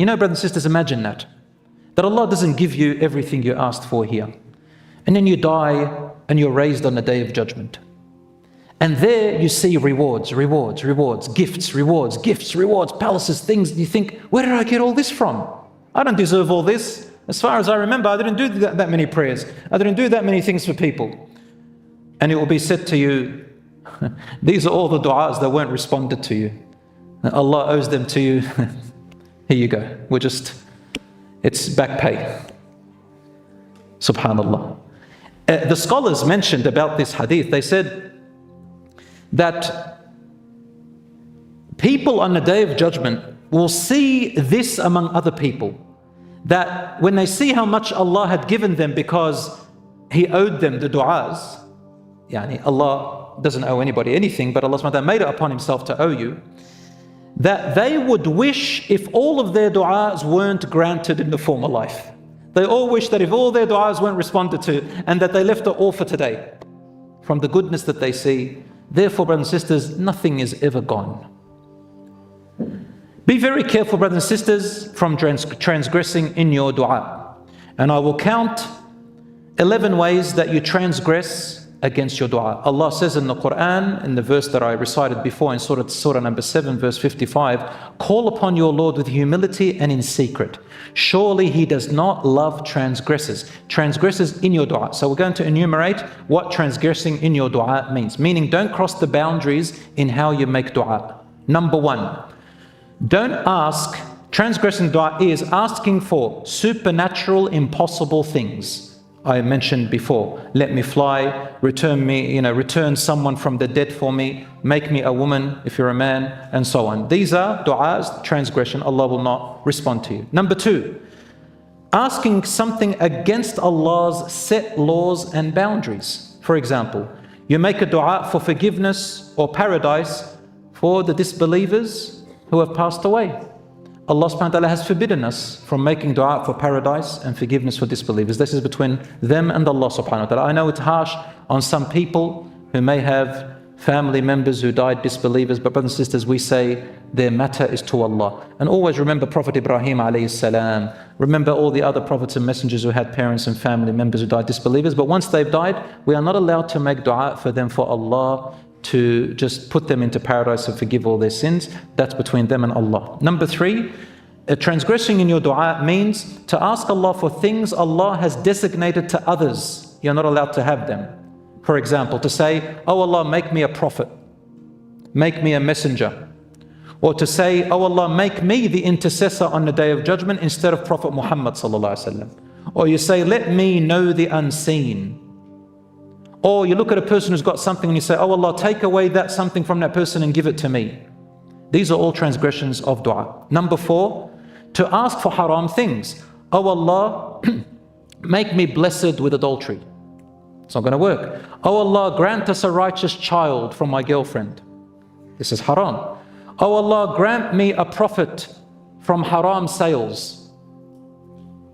You know, brothers and sisters, imagine that Allah doesn't give you everything you asked for here. And then you die and you're raised on the day of judgment. And there you see rewards, gifts, palaces, things. You think, where did I get all this from? I don't deserve all this. As far as I remember, I didn't do that many prayers. I didn't do that many things for people. And it will be said to you, these are all the du'as that weren't responded to you. Allah owes them to you. Here you go. It's back pay. Subhanallah. The scholars mentioned about this hadith, they said that people on the day of judgment will see this among other people. That when they see how much Allah had given them because He owed them the du'as, Allah doesn't owe anybody anything, but Allah subhanahu wa ta'ala made it upon Himself to owe you, that they would wish if all of their du'as weren't granted in the former life. They all wish that if all their du'as weren't responded to and that they left it all for today from the goodness that they see. Therefore, brothers and sisters, nothing is ever gone. Be very careful, brothers and sisters, from transgressing in your dua. And I will count 11 ways that you transgress against your dua. Allah says in the Quran, in the verse that I recited before in Surah number 7, verse 55, call upon your Lord with humility and in secret. Surely He does not love transgressors. Transgressors in your dua. So we're going to enumerate what transgressing in your dua means. Meaning, don't cross the boundaries in how you make dua. Number one, don't ask. Transgressing dua is asking for supernatural, impossible things. I mentioned before, let me fly, return someone from the dead for me, make me a woman if you're a man, and so on. These are du'as, transgression. Allah will not respond to you. Number two, asking something against Allah's set laws and boundaries. For example, you make a dua for forgiveness or paradise for the disbelievers who have passed away. Allah subhanahu wa ta'ala has forbidden us from making dua for paradise and forgiveness for disbelievers. This is between them and Allah subhanahu wa ta'ala. I know it's harsh on some people who may have family members who died disbelievers, but brothers and sisters, we say their matter is to Allah. And always remember Prophet Ibrahim alayhi salam. Remember all the other prophets and messengers who had parents and family members who died disbelievers. But once they've died, we are not allowed to make dua for them for Allah to just put them into paradise and forgive all their sins. That's between them and Allah. Number three, transgressing in your dua means to ask Allah for things Allah has designated to others. You're not allowed to have them. For example, to say, oh Allah, make me a prophet, make me a messenger. Or to say, oh Allah, make me the intercessor on the day of judgment instead of Prophet Muhammad sallallahu alaihi wasallam. Or you say, let me know the unseen. Or you look at a person who's got something and you say, oh Allah, take away that something from that person and give it to me. These are all transgressions of dua. Number four, to ask for haram things. Oh Allah, make me blessed with adultery. It's not going to work. Oh Allah, grant us a righteous child from my girlfriend. This is haram. Oh Allah, grant me a profit from haram sales.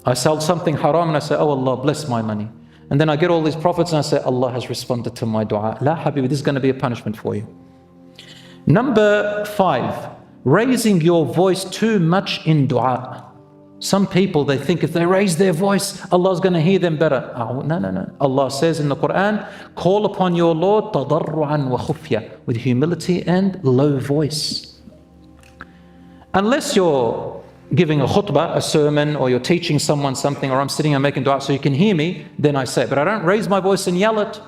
I sell something haram and I say, oh Allah, bless my money. And then I get all these profits and I say, Allah has responded to my dua. La habibi, this is going to be a punishment for you. Number five, raising your voice too much in dua. Some people, they think if they raise their voice, Allah's going to hear them better. Oh, no. Allah says in the Quran, call upon your Lord tadarru'an wa khufya, with humility and low voice. Unless you're giving a khutbah, a sermon, or you're teaching someone something, or I'm sitting and making dua so you can hear me, then I say it. But I don't raise my voice and yell it.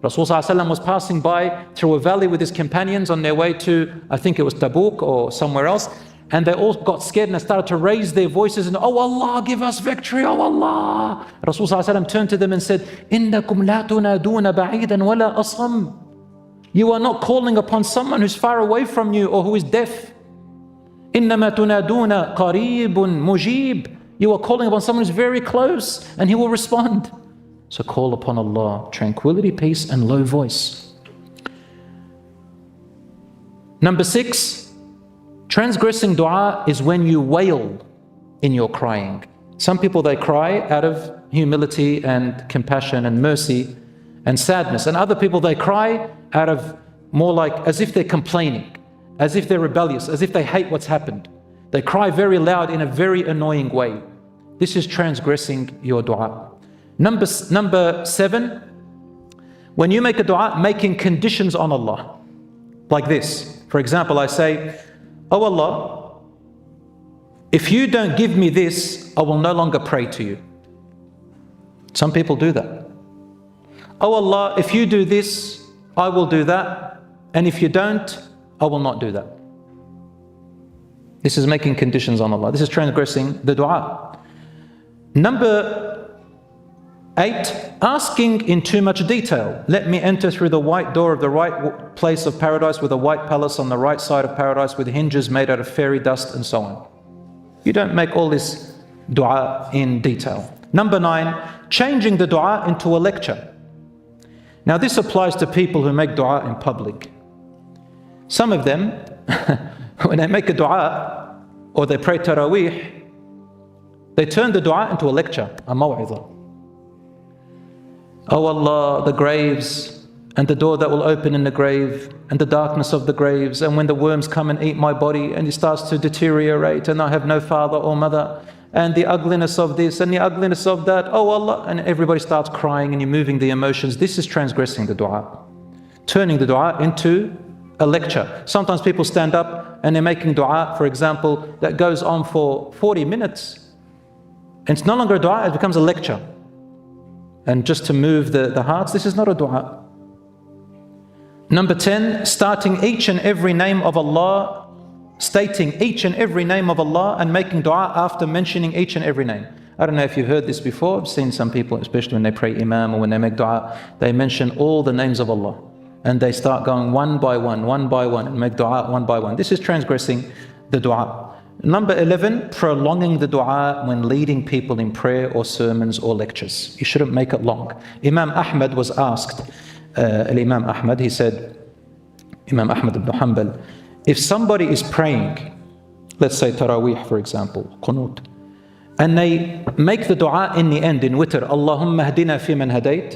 Rasulullah was passing by through a valley with his companions on their way to, I think it was Tabuk or somewhere else, and they all got scared and they started to raise their voices and, oh Allah, give us victory, oh Allah. Rasulullah turned to them and said, إِنَّكُمْ لَا تُنَادُونَ بَعِيدًا وَلَا أَصَمْ. You are not calling upon someone who's far away from you or who is deaf. إِنَّمَا تُنَادُونَ قَرِيبٌ مُجِيبٌ. You are calling upon someone who's very close and he will respond. So call upon Allah, tranquility, peace, and low voice. Number six, transgressing dua is when you wail in your crying. Some people, they cry out of humility and compassion and mercy and sadness. And other people, they cry out of more like as if they're complaining, as if they're rebellious, as if they hate what's happened. They cry very loud in a very annoying way. This is transgressing your dua. Number 7, when you make a dua, making conditions on Allah. Like this. For example, I say, "Oh Allah, if you don't give me this, I will no longer pray to you." Some people do that. "Oh Allah, if you do this, I will do that. And if you don't, I will not do that." This is making conditions on Allah. This is transgressing the dua. Number 8, asking in too much detail. "Let me enter through the white door of the right place of paradise with a white palace on the right side of paradise with hinges made out of fairy dust," and so on. You don't make all this dua in detail. Number 9, changing the dua into a lecture. Now this applies to people who make dua in public. Some of them, when they make a dua or they pray Taraweeh, they turn the dua into a lecture, a maw'idha. "Oh Allah, the graves and the door that will open in the grave and the darkness of the graves, and when the worms come and eat my body and it starts to deteriorate and I have no father or mother, and the ugliness of this and the ugliness of that, oh Allah," and everybody starts crying and you're moving the emotions. This is transgressing the dua, turning the dua into a lecture. Sometimes people stand up and they're making dua, for example, that goes on for 40 minutes. And it's no longer a dua, it becomes a lecture. And just to move the hearts, this is not a dua. Number 10, starting each and every name of Allah, stating each and every name of Allah and making dua after mentioning each and every name. I don't know if you've heard this before. I've seen some people, especially when they pray Imam or when they make dua, they mention all the names of Allah. And they start going one by one, and make dua one by one. This is transgressing the dua. Number 11, prolonging the dua when leading people in prayer or sermons or lectures. You shouldn't make it long. Imam Ahmad was asked, Imam Ahmad, he said, Imam Ahmad ibn Hanbal, if somebody is praying, let's say Taraweeh for example, Qunut, and they make the dua in the end, in witr, Allahumma hdina fi man hadayt,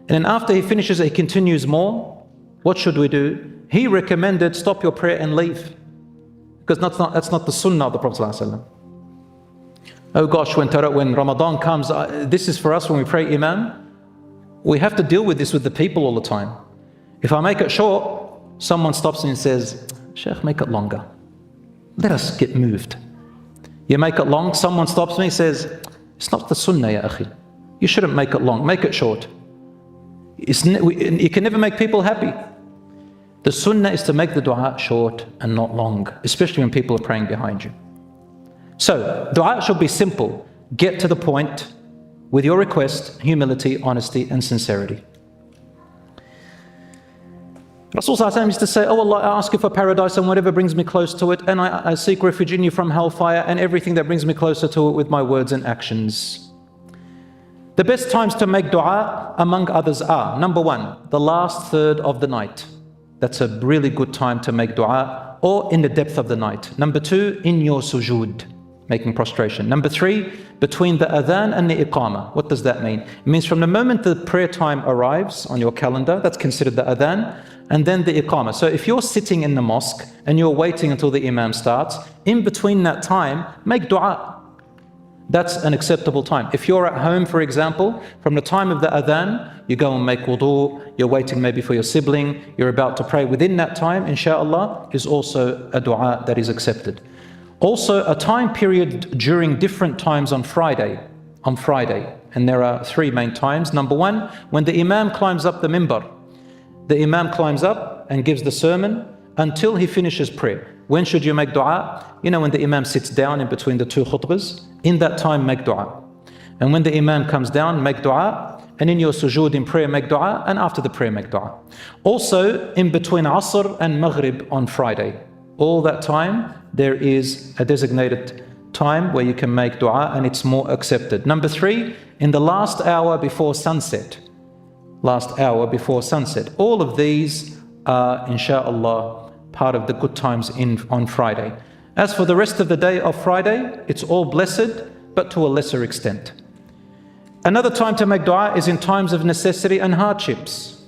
and then after he finishes he continues more, what should we do? He recommended stop your prayer and leave. Because that's not the sunnah of the Prophet ﷺ. Oh gosh, when Ramadan comes, this is for us when we pray Imam, we have to deal with this with the people all the time. If I make it short, someone stops me and says, Shaykh, make it longer. Let us get moved. You make it long, someone stops me and says, it's not the sunnah, ya akhi. You shouldn't make it long, make it short. You can never make people happy. The sunnah is to make the dua short and not long, especially when people are praying behind you. So, dua should be simple. Get to the point with your request, humility, honesty, and sincerity. Rasul ﷺ used to say, oh Allah, I ask you for paradise and whatever brings me close to it, and I seek refuge in you from hellfire and everything that brings me closer to it with my words and actions. The best times to make dua, among others, are, number 1, the last third of the night. That's a really good time to make dua, or in the depth of the night. Number 2, in your sujood, making prostration. Number 3, between the adhan and the iqamah. What does that mean? It means from the moment the prayer time arrives on your calendar, that's considered the adhan, and then the iqamah. So if you're sitting in the mosque and you're waiting until the imam starts, in between that time, make dua. That's an acceptable time. If you're at home, for example, from the time of the adhan, you go and make wudu, you're waiting maybe for your sibling, you're about to pray. Within that time, inshallah, is also a dua that is accepted. Also, a time period during different times on Friday. And there are 3 main times. Number 1, when the imam climbs up the minbar. The imam climbs up and gives the sermon until he finishes prayer. When should you make dua? You know, when the imam sits down in between the 2 khutbahs, in that time make dua. And when the imam comes down, make dua. And in your sujood in prayer, make dua. And after the prayer, make dua. Also, in between Asr and Maghrib on Friday, all that time, there is a designated time where you can make dua and it's more accepted. Number 3, in the last hour before sunset. Last hour before sunset. All of these are, inshallah, part of the good times on Friday. As for the rest of the day of Friday, it's all blessed, but to a lesser extent. Another time to make dua is in times of necessity and hardships.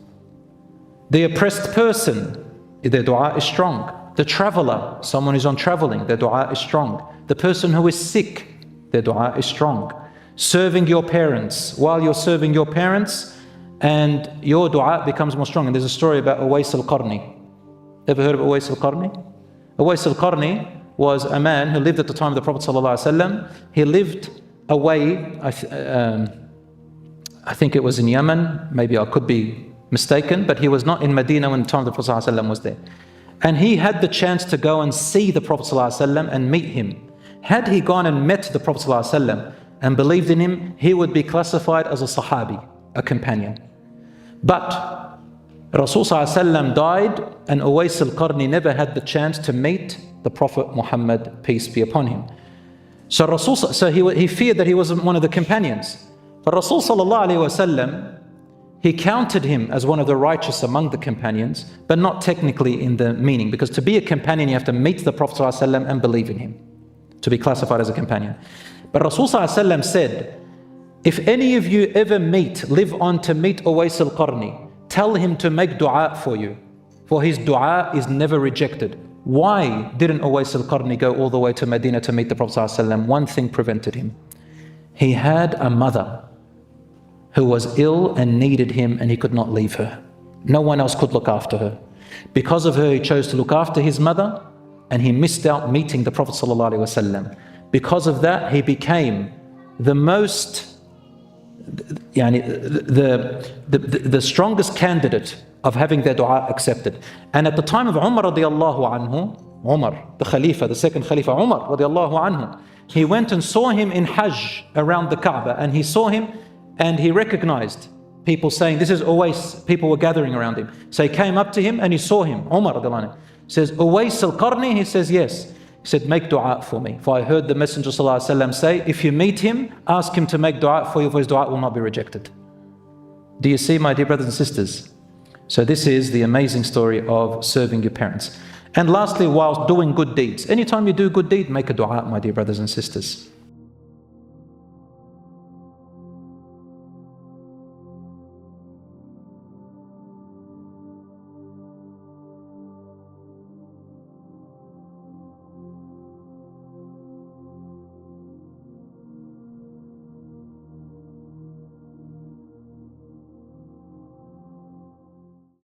The oppressed person, their dua is strong. The traveler, someone who's on traveling, their dua is strong. The person who is sick, their dua is strong. Serving your parents, while you're serving your parents, and your dua becomes more strong. And there's a story about Uwais al-Qarni. Ever heard of Uwais al-Qarni? Uwais al-Qarni was a man who lived at the time of the Prophet ﷺ. He lived away, I think it was in Yemen, maybe I could be mistaken, but he was not in Medina when the time of the Prophet ﷺ was there. And he had the chance to go and see the Prophet ﷺ and meet him. Had he gone and met the Prophet ﷺ and believed in him, he would be classified as a Sahabi, a companion. But Rasul ﷺ died, and Uwais al-Qarni never had the chance to meet the Prophet Muhammad, peace be upon him. So he feared that he wasn't one of the companions. But Rasul ﷺ, he counted him as one of the righteous among the companions, but not technically in the meaning, because to be a companion you have to meet the Prophet ﷺ and believe in him to be classified as a companion. But Rasul ﷺ said, if any of you ever live on to meet Uwais al-Qarni, tell him to make dua for you, for his dua is never rejected. Why didn't Uwais al-Qarni go all the way to Medina to meet the Prophet ﷺ? One thing prevented him. He had a mother who was ill and needed him, and he could not leave her. No one else could look after her. Because of her, he chose to look after his mother, and he missed out meeting the Prophet ﷺ. Because of that, he became the most, the strongest candidate of having their dua accepted. And at the time of Umar radiallahu anhu, Umar, the Khalifa, the second Khalifa, Umar radiallahu anhu, he went and saw him in Hajj around the Kaaba, and he saw him and he recognized people saying, this is Uwais. People were gathering around him. So he came up to him and he saw him. Umar radiallahu anhu says, Uwais al-Qarni? He says, yes. He said, make dua for me. For I heard the Messenger ﷺ say, if you meet him, ask him to make dua for you, for his dua will not be rejected. Do you see, my dear brothers and sisters? So this is the amazing story of serving your parents. And lastly, whilst doing good deeds. Anytime you do good deed, make a dua, my dear brothers and sisters.